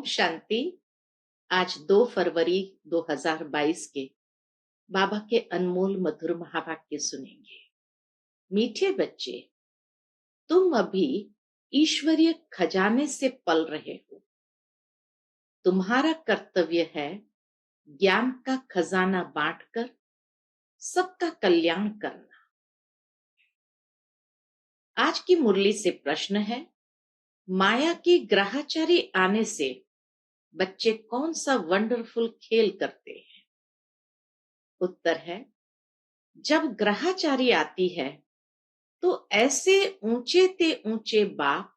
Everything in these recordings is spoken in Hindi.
ओम शांति। आज 2 फरवरी 2022 के बाबा के अनमोल मधुर महावाक्य सुनेंगे। मीठे बच्चे, तुम अभी ईश्वरीय खजाने से पल रहे हो। तुम्हारा कर्तव्य है ज्ञान का खजाना बांटकर सबका कल्याण करना। आज की मुरली से प्रश्न है, माया की ग्रहाचारी आने से बच्चे कौन सा वंडरफुल खेल करते हैं? उत्तर है, जब ग्रहाचारी आती है तो ऐसे ऊंचे ते ऊंचे बाप,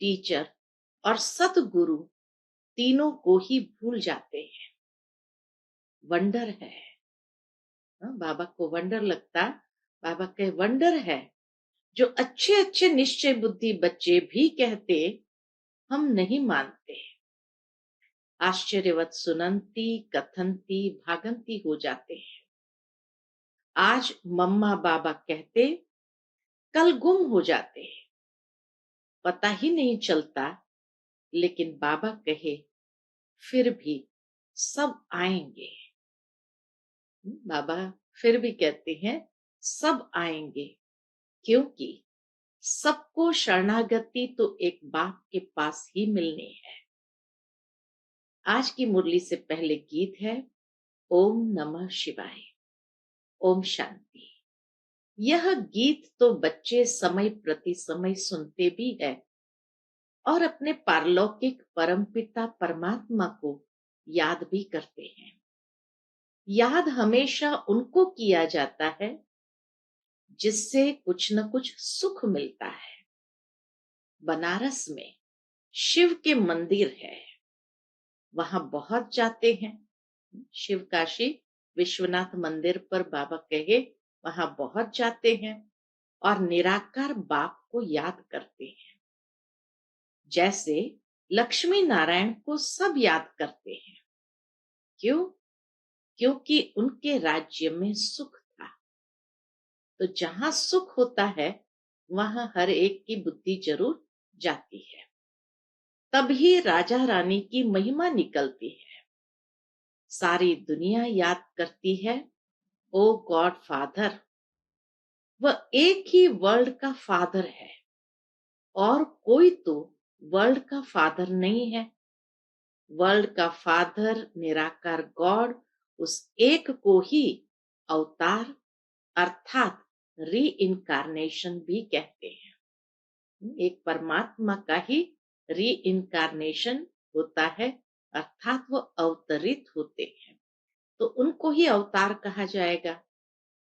टीचर और सतगुरु तीनों को ही भूल जाते हैं। वंडर है। बाबा को वंडर लगता, बाबा के वंडर है जो अच्छे अच्छे निश्चय बुद्धि बच्चे भी कहते हम नहीं मानते। आश्चर्यवत सुनंती कथनती भागंती हो जाते हैं। आज मम्मा बाबा कहते, कल गुम हो जाते हैं, पता ही नहीं चलता। लेकिन बाबा कहे फिर भी सब आएंगे। बाबा फिर भी कहते हैं सब आएंगे, क्योंकि सबको शरणागति तो एक बाप के पास ही मिलनी है। आज की मुरली से पहले गीत है ओम नमः शिवाय। ओम शांति। यह गीत तो बच्चे समय प्रति समय सुनते भी है और अपने पारलौकिक परमपिता परमात्मा को याद भी करते हैं। याद हमेशा उनको किया जाता है जिससे कुछ न कुछ सुख मिलता है। बनारस में शिव के मंदिर है, वहां बहुत जाते हैं। शिव काशी विश्वनाथ मंदिर पर बाबा कहे वहां बहुत जाते हैं और निराकार बाप को याद करते हैं। जैसे लक्ष्मी नारायण को सब याद करते हैं। क्यों? क्योंकि उनके राज्य में सुख था। तो जहां सुख होता है वहां हर एक की बुद्धि जरूर जाती है। तभी राजा रानी की महिमा निकलती है। सारी दुनिया याद करती है ओ गॉड फादर। वह एक ही वर्ल्ड का फादर है और कोई तो वर्ल्ड का फादर नहीं है। वर्ल्ड का फादर निराकार गॉड, उस एक को ही अवतार अर्थात री इनकारनेशन भी कहते हैं। एक परमात्मा का ही री इनकारनेशन होता है, अर्थात वो अवतरित होते हैं, तो उनको ही अवतार कहा जाएगा।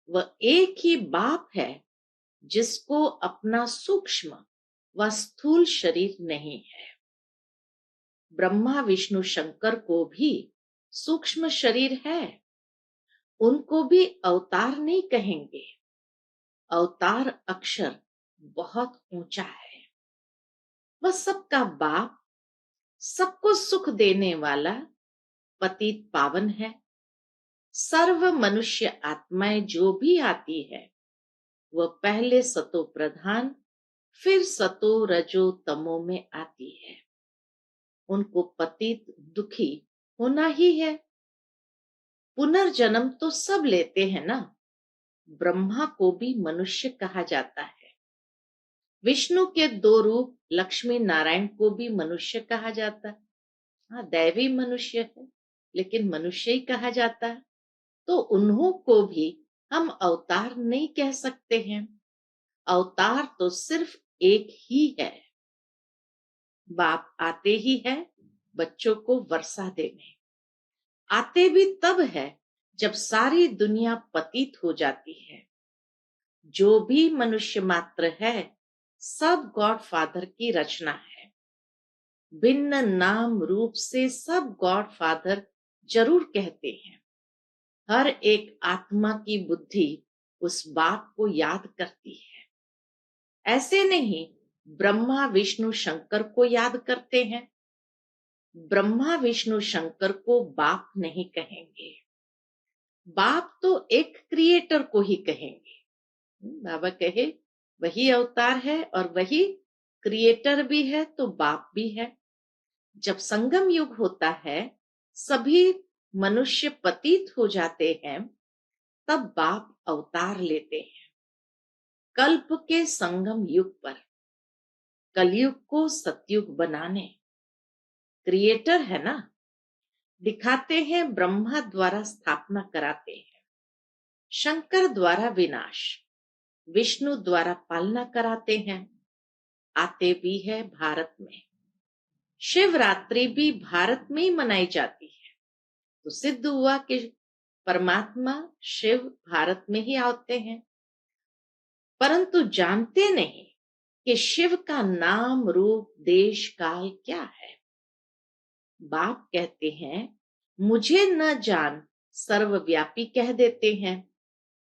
वह एक ही बाप है जिसको अपना सूक्ष्म व स्थूल शरीर नहीं है। ब्रह्मा विष्णु शंकर को भी सूक्ष्म शरीर है, उनको भी अवतार नहीं कहेंगे। अवतार अक्षर बहुत ऊंचा है। वह सबका बाप, सबको सुख देने वाला पतित पावन है। सर्व मनुष्य आत्माएं जो भी आती है वह पहले सतो प्रधान फिर सतो रजो तमो में आती है। उनको पतित दुखी होना ही है। पुनर्जन्म तो सब लेते हैं ना। ब्रह्मा को भी मनुष्य कहा जाता है। विष्णु के 2 रूप लक्ष्मी नारायण को भी मनुष्य कहा जाता है। हाँ, दैवी मनुष्य है लेकिन मनुष्य ही कहा जाता है। तो उन्हों को भी हम अवतार नहीं कह सकते हैं। अवतार तो सिर्फ एक ही है। बाप आते ही है बच्चों को वर्षा देने। आते भी तब है जब सारी दुनिया पतित हो जाती है। जो भी मनुष्य मात्र है सब गॉड फादर की रचना है। भिन्न नाम रूप से सब गॉड फादर जरूर कहते हैं। हर एक आत्मा की बुद्धि उस बाप को याद करती है। ऐसे नहीं ब्रह्मा विष्णु शंकर को याद करते हैं। ब्रह्मा विष्णु शंकर को बाप नहीं कहेंगे। बाप तो एक क्रिएटर को ही कहेंगे। बाबा कहे वही अवतार है और वही क्रिएटर भी है तो बाप भी है। जब संगम युग होता है, सभी मनुष्य पतित हो जाते हैं, तब बाप अवतार लेते हैं कल्प के संगम युग पर, कलयुग को सतयुग बनाने। क्रिएटर है ना, दिखाते हैं ब्रह्मा द्वारा स्थापना कराते हैं, शंकर द्वारा विनाश, विष्णु द्वारा पालना कराते हैं, आते भी है भारत में। शिवरात्रि भी भारत में ही मनाई जाती है, तो सिद्ध हुआ कि परमात्मा शिव भारत में ही आते हैं। परंतु जानते नहीं कि शिव का नाम रूप देश काल क्या है। बाप कहते हैं, मुझे न जान सर्वव्यापी कह देते हैं,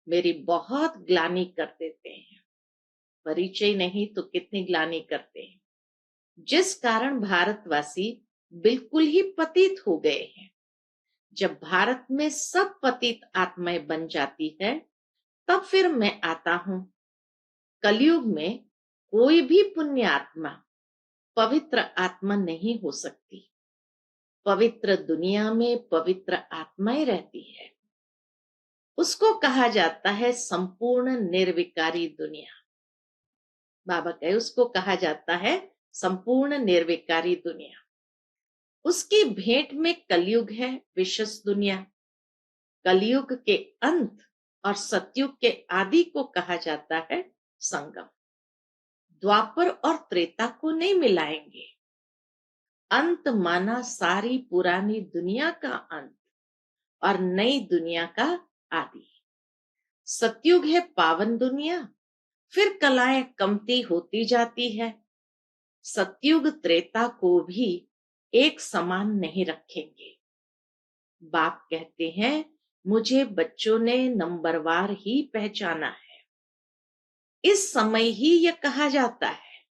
मेरी बहुत ग्लानि कर देते हैं। परिचय नहीं तो कितनी ग्लानि करते हैं, जिस कारण भारतवासी बिल्कुल ही पतित हो गए हैं। जब भारत में सब पतित आत्माएं बन जाती है, तब फिर मैं आता हूं। कलयुग में कोई भी पुण्य आत्मा पवित्र आत्मा नहीं हो सकती। पवित्र दुनिया में पवित्र आत्माएं रहती है, उसको कहा जाता है संपूर्ण निर्विकारी दुनिया। बाबा कहे उसको कहा जाता है संपूर्ण निर्विकारी दुनिया। उसकी भेंट में कलयुग है, विशेष दुनिया। कलयुग के अंत और सतयुग के आदि को कहा जाता है संगम। द्वापर और त्रेता को नहीं मिलाएंगे। अंत माना सारी पुरानी दुनिया का अंत और नई दुनिया का आदि। सतयुग है पावन दुनिया, फिर कलाएं कमती होती जाती है। सतयुग त्रेता को भी एक समान नहीं रखेंगे। बाप कहते हैं, मुझे बच्चों ने नंबरवार ही पहचाना है। इस समय ही यह कहा जाता है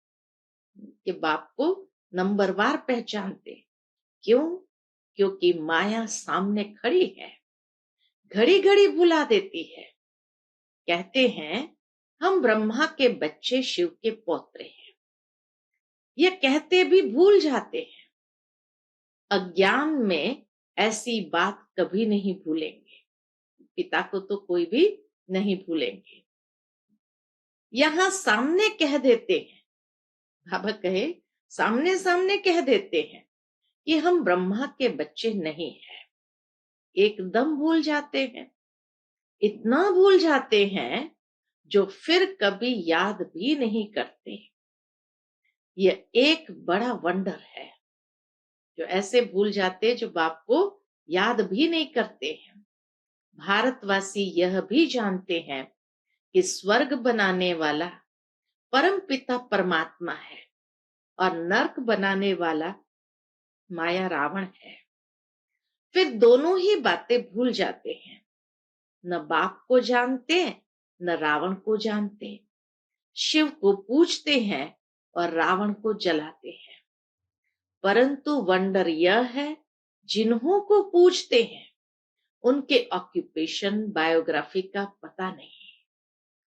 कि बाप को नंबरवार पहचानते। क्यों? क्योंकि माया सामने खड़ी है, घड़ी घड़ी भुला देती है। कहते हैं, हम ब्रह्मा के बच्चे शिव के पौत्रे हैं, यह कहते भी भूल जाते हैं। अज्ञान में ऐसी बात कभी नहीं भूलेंगे। पिता को तो कोई भी नहीं भूलेंगे। यहां सामने कह देते हैं, बाबा कहे सामने सामने कह देते हैं कि हम ब्रह्मा के बच्चे नहीं हैं। एकदम भूल जाते हैं, इतना भूल जाते हैं जो फिर कभी याद भी नहीं करते। यह एक बड़ा वंडर है, जो ऐसे भूल जाते, जो बाप को याद भी नहीं करते हैं। भारतवासी यह भी जानते हैं कि स्वर्ग बनाने वाला परम पिता परमात्मा है और नरक बनाने वाला माया रावण है। फिर दोनों ही बातें भूल जाते हैं। न बाप को जानते, न रावण को जानते। शिव को पूजते हैं और रावण को जलाते हैं। परंतु वंडर यह है, जिन्हों को पूजते हैं उनके ऑक्यूपेशन बायोग्राफी का पता नहीं,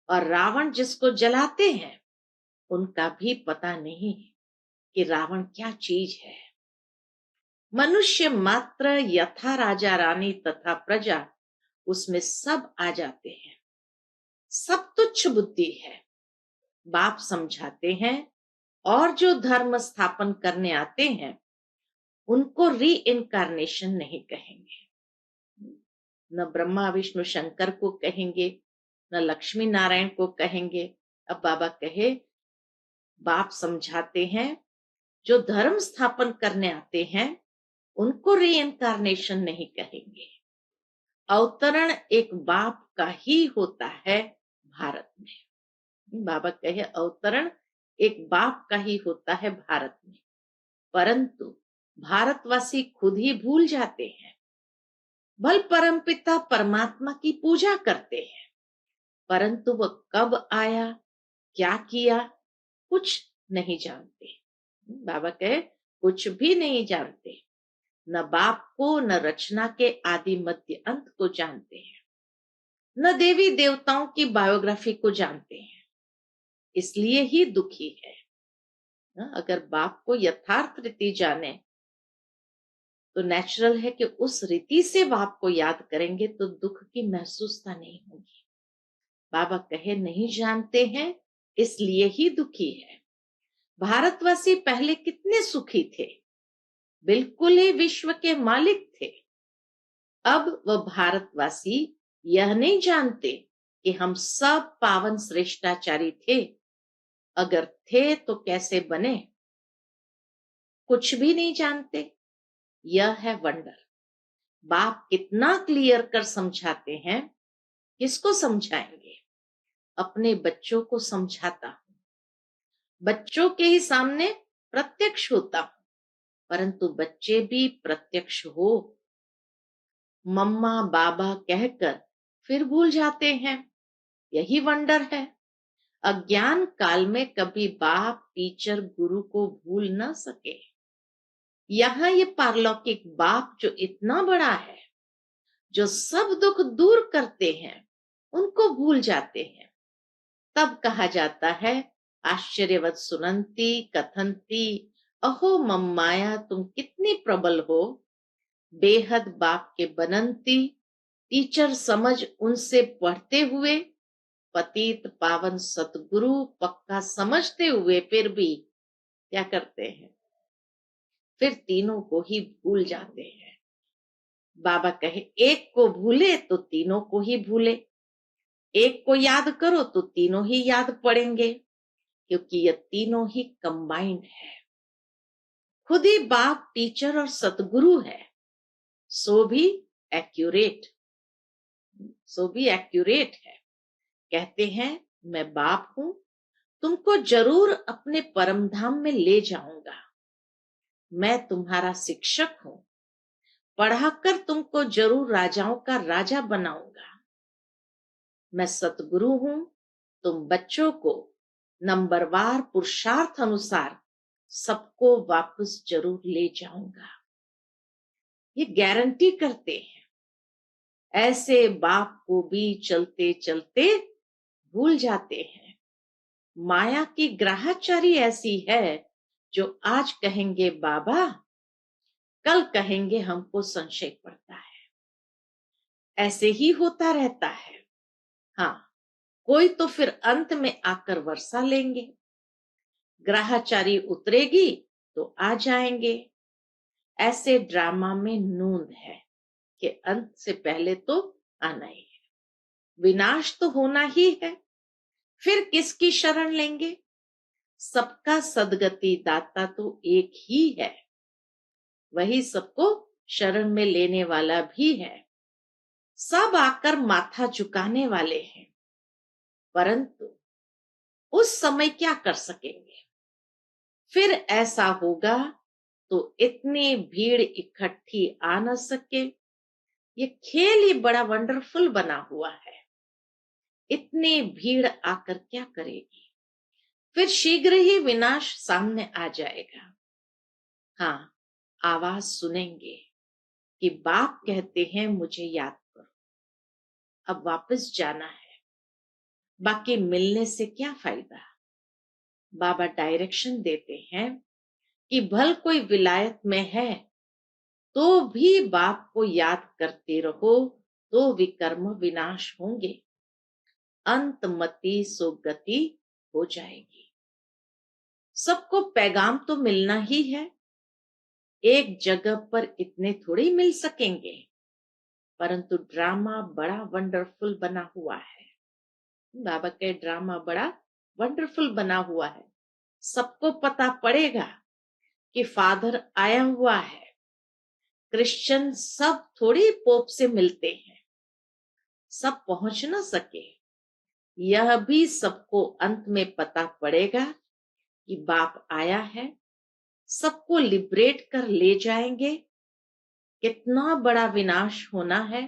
और रावण जिसको जलाते हैं उनका भी पता नहीं कि रावण क्या चीज है। मनुष्य मात्र यथा राजा रानी तथा प्रजा, उसमें सब आ जाते हैं। सब तुच्छ बुद्धि है। बाप समझाते हैं, और जो धर्म स्थापन करने आते हैं उनको री इनकारनेशन नहीं कहेंगे। न ब्रह्मा विष्णु शंकर को कहेंगे, न लक्ष्मी नारायण को कहेंगे। अब बाबा कहे, बाप समझाते हैं, जो धर्म स्थापन करने आते हैं उनको री इनकारनेशन नहीं कहेंगे। अवतरण एक बाप का ही होता है भारत में। बाबा कहे अवतरण एक बाप का ही होता है भारत में। परंतु भारतवासी खुद ही भूल जाते हैं। भल परमपिता परमात्मा की पूजा करते हैं, परंतु वह कब आया, क्या किया, कुछ नहीं जानते। बाबा कहे कुछ भी नहीं जानते। न बाप को, न रचना के आदि मध्य अंत को जानते हैं, न देवी देवताओं की बायोग्राफी को जानते हैं। इसलिए ही दुखी है। अगर बाप को यथार्थ रीति जाने तो नेचुरल है कि उस रीति से बाप को याद करेंगे तो दुख की महसूसता नहीं होगी। बाबा कहे नहीं जानते हैं इसलिए ही दुखी है। भारतवासी पहले कितने सुखी थे, बिल्कुल ही विश्व के मालिक थे। अब वह भारतवासी यह नहीं जानते कि हम सब पावन श्रेष्ठाचारी थे। अगर थे तो कैसे बने, कुछ भी नहीं जानते। यह है वंडर। बाप कितना क्लियर कर समझाते हैं। किसको समझाएंगे? अपने बच्चों को समझाता हूं। बच्चों के ही सामने प्रत्यक्ष होता हूं, परंतु बच्चे भी प्रत्यक्ष हो। मम्मा बाबा कहकर फिर भूल जाते हैं। यही वंडर है। अज्ञान काल में कभी बाप टीचर गुरु को भूल न सके। यहाँ ये पारलौकिक बाप जो इतना बड़ा है, जो सब दुख दूर करते हैं, उनको भूल जाते हैं। तब कहा जाता है आश्चर्यवत सुनंती कथंती अहो मम्माया तुम कितनी प्रबल हो। बेहद बाप के बनंती टीचर समझ उनसे पढ़ते हुए, पतित पावन सतगुरु पक्का समझते हुए फिर भी क्या करते हैं? फिर तीनों को ही भूल जाते हैं। बाबा कहे एक को भूले तो तीनों को ही भूले, एक को याद करो तो तीनों ही याद पड़ेंगे, क्योंकि ये तीनों ही कंबाइंड है। खुद ही बाप टीचर और सतगुरु है। सो भी एक्यूरेट, सो भी एक्यूरेट है। कहते हैं मैं बाप हूं, तुमको जरूर अपने परम धाम में ले जाऊंगा। मैं तुम्हारा शिक्षक हूं, पढ़ाकर तुमको जरूर राजाओं का राजा बनाऊंगा। मैं सतगुरु हूं, तुम बच्चों को नंबरवार पुरुषार्थ अनुसार सबको वापस जरूर ले जाऊंगा। ये गारंटी करते हैं। ऐसे बाप को भी चलते चलते भूल जाते हैं। माया की ग्राहचारी ऐसी है जो आज कहेंगे बाबा, कल कहेंगे हमको संशय पड़ता है। ऐसे ही होता रहता है। हाँ, कोई तो फिर अंत में आकर वर्षा लेंगे, ग्राहचारी उतरेगी तो आ जाएंगे। ऐसे ड्रामा में नूंद है कि अंत से पहले तो आना ही है, विनाश तो होना ही है। फिर किसकी शरण लेंगे? सबका सदगति दाता तो एक ही है, वही सबको शरण में लेने वाला भी है। सब आकर माथा झुकाने वाले हैं, परंतु उस समय क्या कर सकेंगे? फिर ऐसा होगा तो इतनी भीड़ इकट्ठी आ न सके। ये खेल ही बड़ा वंडरफुल बना हुआ है। इतनी भीड़ आकर क्या करेगी? फिर शीघ्र ही विनाश सामने आ जाएगा। हाँ, आवाज सुनेंगे कि बाप कहते हैं मुझे याद करो, अब वापस जाना है। बाकी मिलने से क्या फायदा? बाबा डायरेक्शन देते हैं कि भल कोई विलायत में है तो भी बाप को याद करते रहो, तो विकर्म विनाश होंगे, अंतमति सुगति हो जाएगी। सबको पैगाम तो मिलना ही है। एक जगह पर इतने थोड़ी मिल सकेंगे, परंतु ड्रामा बड़ा वंडरफुल बना हुआ है। बाबा के ड्रामा बड़ा वंडरफुल बना हुआ है। सबको पता पड़ेगा कि फादर आया हुआ है। क्रिश्चियन सब थोड़ी पोप से मिलते हैं, सब पहुंच न सके। यह भी सबको अंत में पता पड़ेगा कि बाप आया है, सबको लिबरेट कर ले जाएंगे। कितना बड़ा विनाश होना है।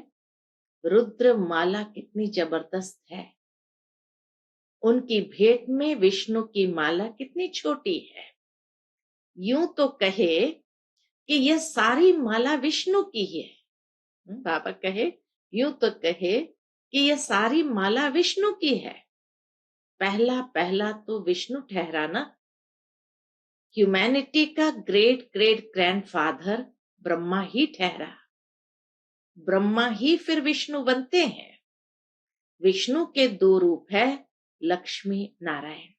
रुद्र माला कितनी जबरदस्त है। उनकी भेंट में विष्णु की माला कितनी छोटी है। यूं तो कहे कि यह सारी माला विष्णु की ही है। बाबा कहे यूं तो कहे कि यह सारी माला विष्णु की है। पहला पहला तो विष्णु ठहराना। ह्यूमैनिटी का ग्रेट ग्रेट ग्रैंडफादर ब्रह्मा ही ठहरा। ब्रह्मा ही फिर विष्णु बनते हैं। विष्णु के दो रूप है, लक्ष्मी नारायण।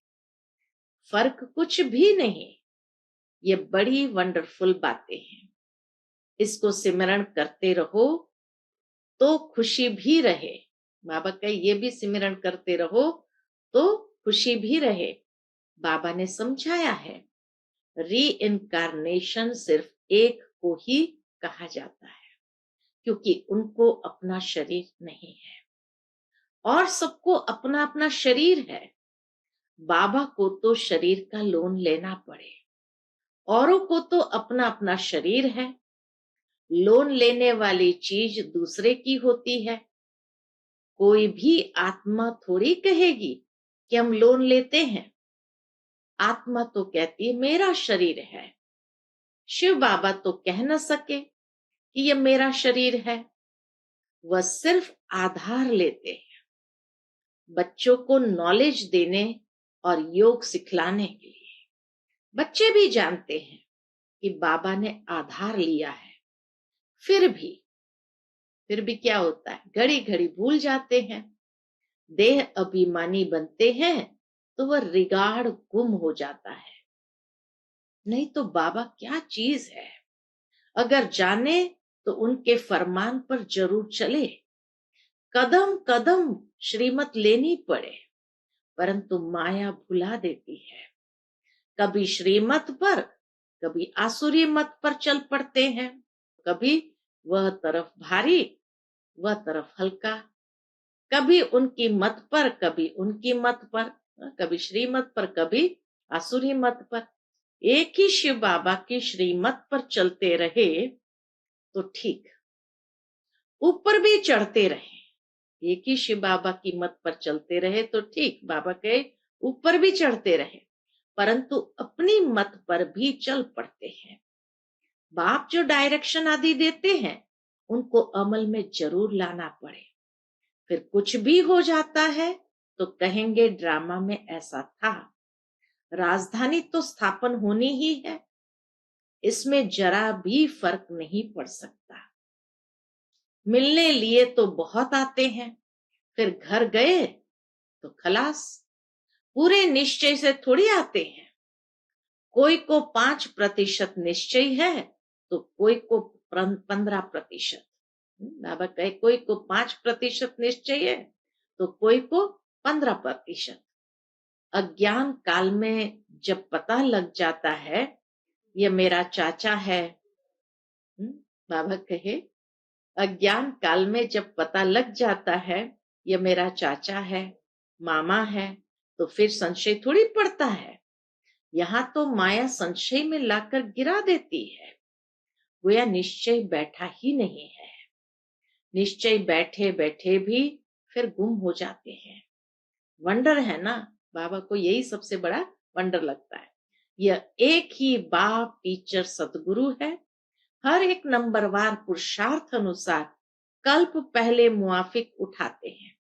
फर्क कुछ भी नहीं। ये बड़ी वंडरफुल बातें हैं। इसको सिमरण करते रहो तो खुशी भी रहे। बाबा का ये भी सिमरण करते रहो तो खुशी भी रहे। बाबा ने समझाया है, री इनकारनेशन सिर्फ एक को ही कहा जाता है, क्योंकि उनको अपना शरीर नहीं है और सबको अपना अपना शरीर है। बाबा को तो शरीर का लोन लेना पड़े, औरों को तो अपना अपना शरीर है। लोन लेने वाली चीज दूसरे की होती है। कोई भी आत्मा थोड़ी कहेगी कि हम लोन लेते हैं। आत्मा तो कहती है मेरा शरीर है। शिव बाबा तो कह न सके कि ये मेरा शरीर है। वह सिर्फ आधार लेते हैं, बच्चों को नॉलेज देने और योग सिखलाने के लिए। बच्चे भी जानते हैं कि बाबा ने आधार लिया है। फिर भी क्या होता है, घड़ी घड़ी भूल जाते हैं। देह अभिमानी बनते हैं तो वह रिगार्ड गुम हो जाता है। नहीं तो बाबा क्या चीज है, अगर जाने तो उनके फरमान पर जरूर चले। कदम कदम श्रीमत लेनी पड़े, परंतु माया भुला देती है। कभी श्रीमत पर, कभी आसुरी मत पर चल पड़ते हैं। कभी वह तरफ भारी, वह तरफ हल्का। कभी उनकी मत पर, कभी उनकी मत पर, कभी श्रीमत पर, कभी आसुरी मत पर। एक ही शिव बाबा की श्रीमत पर चलते रहे तो ठीक, ऊपर भी चढ़ते रहे। एक ही शिव बाबा की मत पर चलते रहे तो ठीक, बाबा के ऊपर भी चढ़ते रहे, परंतु अपनी मत पर भी चल पड़ते हैं। बाप जो डायरेक्शन आदि देते हैं उनको अमल में जरूर लाना पड़े। फिर कुछ भी हो जाता है तो कहेंगे ड्रामा में ऐसा था। राजधानी तो स्थापन होनी ही है, इसमें जरा भी फर्क नहीं पड़ सकता। मिलने लिए तो बहुत आते हैं, फिर घर गए तो खलास। पूरे निश्चय से थोड़ी आते हैं। कोई को 5% निश्चय है तो कोई को 15%। बाबा कहे कोई को 5% निश्चय है तो कोई को 15%। अज्ञान काल में जब पता लग जाता है ये मेरा चाचा है, बाबा कहे अज्ञान काल में जब पता लग जाता है ये मेरा चाचा है, मामा है, तो फिर संशय थोड़ी पड़ता है। यहाँ तो माया संशय में लाकर गिरा देती है। गोया निश्चय बैठा ही नहीं है। निश्चय बैठे बैठे भी फिर गुम हो जाते हैं। वंडर है ना, बाबा को यही सबसे बड़ा वंडर लगता है। यह एक ही बाप टीचर सतगुरु है। हर एक नंबरवार पुरुषार्थ अनुसार कल्प पहले मुआफिक उठाते हैं।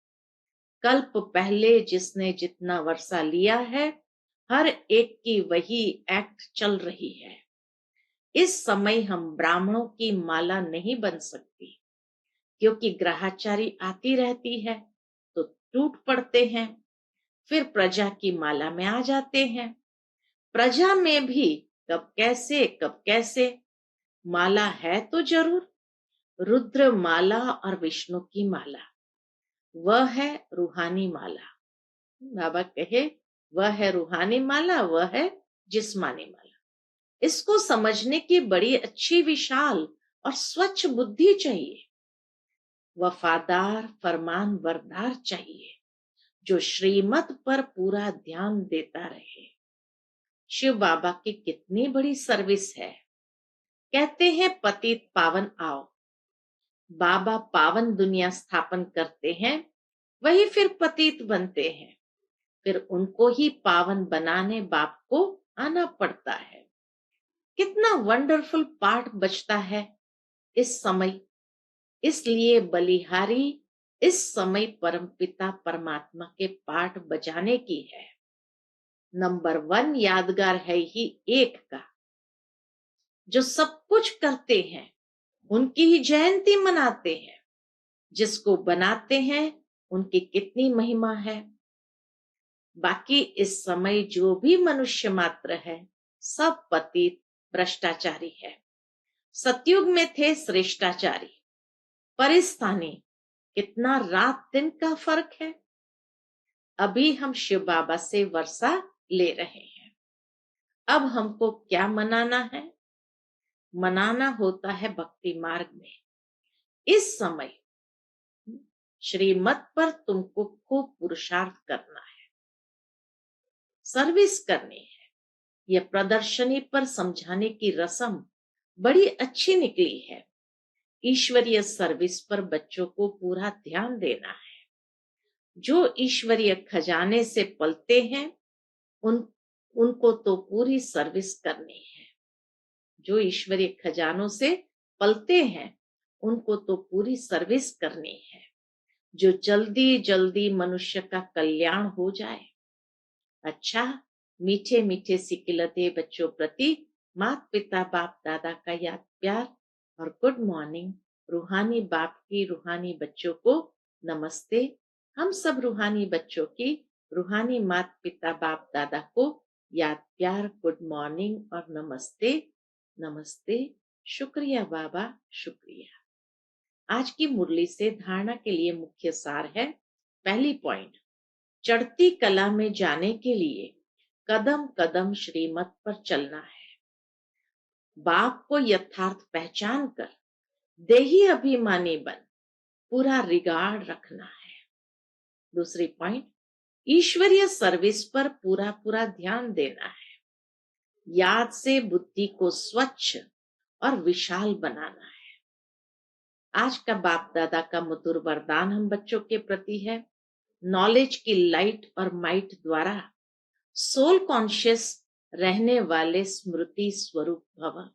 कल्प पहले जिसने जितना वर्षा लिया है हर एक की वही एक्ट चल रही है। इस समय हम ब्राह्मणों की माला नहीं बन सकती, क्योंकि ग्रहाचारी आती रहती है तो टूट पड़ते हैं। फिर प्रजा की माला में आ जाते हैं। प्रजा में भी कब कैसे माला है तो जरूर। रुद्र माला और विष्णु की माला, वह है रूहानी माला। बाबा कहे वह है रूहानी माला, वह है जिस्मानी माला। इसको समझने की बड़ी अच्छी विशाल और स्वच्छ बुद्धि चाहिए। वफादार फरमान बरदार चाहिए, जो श्रीमत पर पूरा ध्यान देता रहे। शिव बाबा की कितनी बड़ी सर्विस है। कहते हैं पतित पावन आओ। बाबा पावन दुनिया स्थापन करते हैं, वही फिर पतित बनते हैं। फिर उनको ही पावन बनाने बाप को आना पड़ता है। कितना वंडरफुल पाठ बचता है इस समय। इसलिए बलिहारी इस समय परमपिता परमात्मा के पाठ बजाने की है। नंबर 1 यादगार है ही एक का। जो सब कुछ करते हैं उनकी ही जयंती मनाते हैं, जिसको बनाते हैं उनकी कितनी महिमा है। बाकी इस समय जो भी मनुष्य मात्र है सब पतित भ्रष्टाचारी है। सतयुग में थे श्रेष्ठाचारी, पर इस स्थाने कितना रात दिन का फर्क है। अभी हम शिव बाबा से वर्षा ले रहे हैं। अब हमको क्या मनाना है? मनाना होता है भक्ति मार्ग में। इस समय श्रीमत पर तुमको खूब पुरुषार्थ करना है, सर्विस करनी है। यह प्रदर्शनी पर समझाने की रस्म बड़ी अच्छी निकली है। ईश्वरीय सर्विस पर बच्चों को पूरा ध्यान देना है। जो ईश्वरीय खजाने से पलते हैं उनको तो पूरी सर्विस करनी है। जो ईश्वरीय खजानों से पलते हैं उनको तो पूरी सर्विस करनी है। जो जल्दी जल्दी मनुष्य का कल्याण हो जाए। अच्छा, मीठे मीठे सिकिलते बच्चों प्रति माता पिता बाप दादा का याद प्यार और गुड मॉर्निंग। रूहानी बाप की रूहानी बच्चों को नमस्ते। हम सब रूहानी बच्चों की रूहानी माता पिता बाप दादा को याद प्यार, गुड मॉर्निंग और नमस्ते। नमस्ते, शुक्रिया बाबा, शुक्रिया। आज की मुरली से धारणा के लिए मुख्य सार है। पहली पॉइंट, चढ़ती कला में जाने के लिए कदम कदम श्रीमत पर चलना है। बाप को यथार्थ पहचान कर देही अभिमानी बन पूरा रिगार्ड रखना है। दूसरी पॉइंट, ईश्वरीय सर्विस पर पूरा पूरा ध्यान देना है। याद से बुद्धि को स्वच्छ और विशाल बनाना है। आज का बाप दादा का मधुर वरदान हम बच्चों के प्रति है। नॉलेज की लाइट और माइट द्वारा सोल कॉन्शियस रहने वाले स्मृति स्वरूप भव।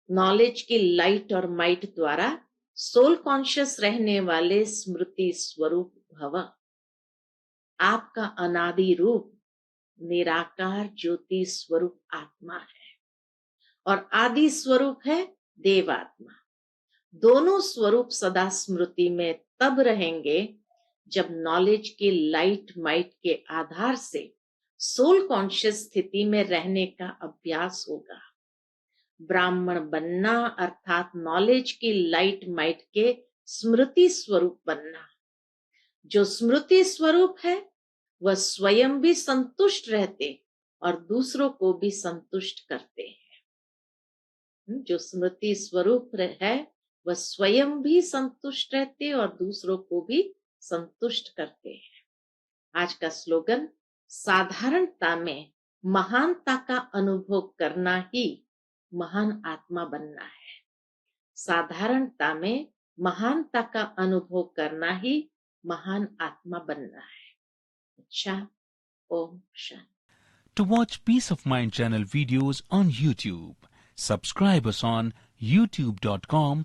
नॉलेज की लाइट और माइट द्वारा सोल कॉन्शियस रहने वाले स्मृति स्वरूप भव। आपका अनादि रूप निराकार ज्योति स्वरूप आत्मा है और आदि स्वरूप है देवात्मा। दोनों स्वरूप सदा स्मृति में तब रहेंगे जब नॉलेज की लाइट माइट के आधार से सोल कॉन्शियस स्थिति में रहने का अभ्यास होगा। ब्राह्मण बनना अर्थात नॉलेज की लाइट माइट के स्मृति स्वरूप बनना। जो स्मृति स्वरूप है वह स्वयं भी संतुष्ट रहते और दूसरों को भी संतुष्ट करते हैं। जो स्मृति स्वरूप है वह स्वयं भी संतुष्ट रहते और दूसरों को भी संतुष्ट करते हैं। आज का स्लोगन, साधारणता में महानता का अनुभव करना ही महान आत्मा बनना है। साधारणता में महानता का अनुभव करना ही महान आत्मा बनना है। अच्छा, Om Shanti. To watch Peace of Mind channel videos on YouTube, subscribe us on youtube.com/.